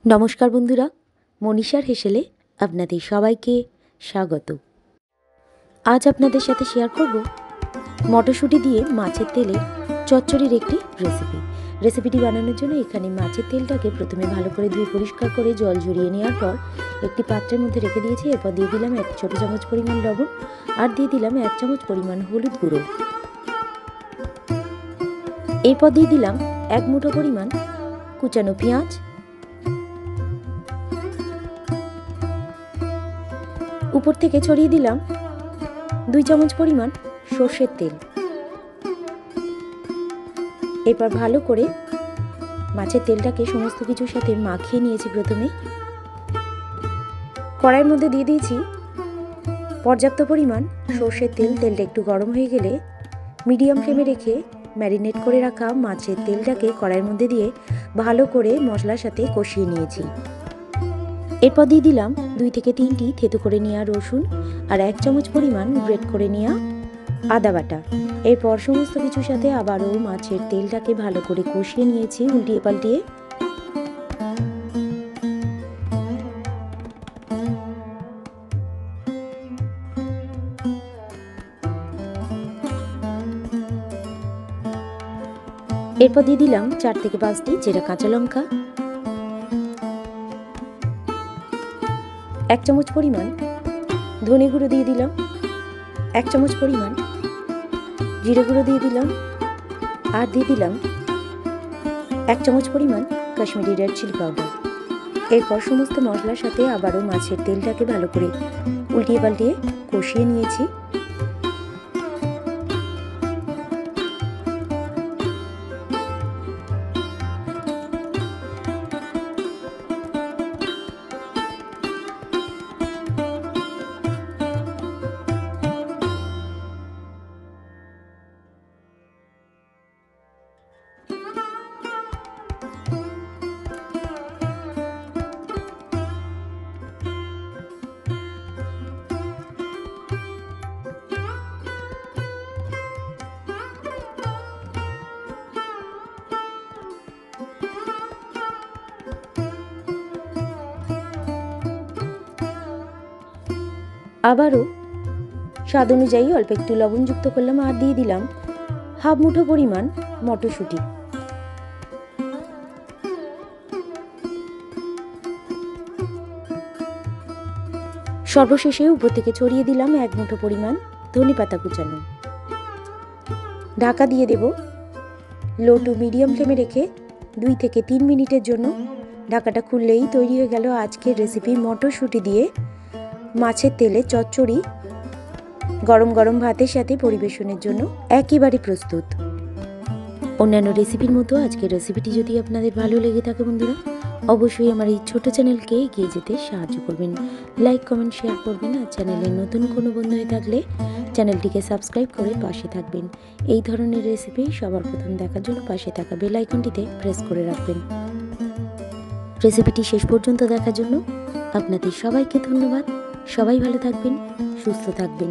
নমস্কার বন্ধুরা, মনীষার হেসেলে আপনাদের সবাইকে স্বাগত। আজ আপনাদের সাথে শেয়ার করব মটরশুঁটি দিয়ে মাছের তেলে চচ্চড়ির একটি রেসিপিটি বানানোর জন্য এখানে মাছের তেলটাকে প্রথমে ভালো করে ধুয়ে পরিষ্কার করে জল ঝরিয়ে নেওয়ার পর একটি পাত্রের মধ্যে রেখে দিয়েছি। এরপর দিয়ে দিলাম 1 ছোটো চামচ পরিমাণ লবণ আর দিয়ে দিলাম 1 চামচ পরিমাণ হলুদ গুঁড়ো। এরপর দিয়ে দিলাম 1 মুঠো পরিমাণ কুচানো পেঁয়াজ, উপর থেকে ছড়িয়ে দিলাম 2 চামচ পরিমাণ সর্ষের তেল। এরপর ভালো করে মাছের তেলটাকে সমস্ত কিছুর সাথে মাখিয়ে নিয়েছি। প্রথমে কড়াইয়ের মধ্যে দিয়ে দিয়েছি পর্যাপ্ত পরিমাণ সর্ষের তেল। তেলটা একটু গরম হয়ে গেলে মিডিয়াম ফ্লেমে রেখে ম্যারিনেট করে রাখা মাছের তেলটাকে কড়াইয়ের মধ্যে দিয়ে ভালো করে মশলার সাথে কষিয়ে নিয়েছি। এরপর দিয়ে দিলাম 2 থেকে 3টি থেতো করে নেওয়া রসুন আর 1 চামচ পরিমাণ গ্রেট করে নেওয়া আদা বাটা। এরপর সমস্ত কিছুর সাথে আবারও মাছের তেলটাকে ভালো করে কষিয়ে নিয়েছি উল্টিয়ে পাল্টিয়ে। এরপর দিয়ে দিলাম 4 থেকে 5টি চেরা কাঁচা লঙ্কা, 1 চামচ পরিমাণ ধনে গুঁড়ো দিয়ে দিলাম, 1 চামচ পরিমাণ জিরে গুঁড়ো দিয়ে দিলাম আর দিয়ে দিলাম 1 চামচ পরিমাণ কাশ্মীরি রেড চিলি পাউডার। এরপর সমস্ত মশলার সাথে আবারও মাছের তেলটাকে ভালো করে উল্টিয়ে পাল্টিয়ে কষিয়ে নিয়েছি। আবারও স্বাদ অনুযায়ী অল্প একটু লবণ যুক্ত করলাম আর দিয়ে দিলাম হাফ মুঠো পরিমাণ মটরশুঁটি। সর্বশেষে উপর থেকে ছড়িয়ে দিলাম 1 মুঠো পরিমাণ ধনেপাতা কুচানো। ঢাকা দিয়ে দেব লো টু মিডিয়াম ফ্লেমে রেখে 2 থেকে 3 মিনিটের জন্য। ঢাকাটা খুললেই তৈরি হয়ে গেল আজকের রেসিপি মটরশুঁটি দিয়ে মাছের তেলে চচ্চড়ি। গরম গরম ভাতের সাথে পরিবেশনের জন্য একেবারে প্রস্তুত। অন্যান্য রেসিপির মতো আজকের রেসিপিটি যদি আপনাদের ভালো লেগে থাকে বন্ধুরা, অবশ্যই আমার এই ছোট চ্যানেলকে এগিয়ে যেতে সাহায্য করবেন, লাইক কমেন্ট শেয়ার করবেন আর চ্যানেলে নতুন কোনো বন্ধু হয়ে থাকলে চ্যানেলটিকে সাবস্ক্রাইব করে পাশে থাকবেন। এই ধরনের রেসিপি সবার প্রথম দেখার জন্য পাশে থাকা বেল আইকনটিতে প্রেস করে রাখবেন। রেসিপিটি শেষ পর্যন্ত দেখার জন্য আপনাদের সবাইকে ধন্যবাদ। সবাই ভালো থাকবেন, সুস্থ থাকবেন।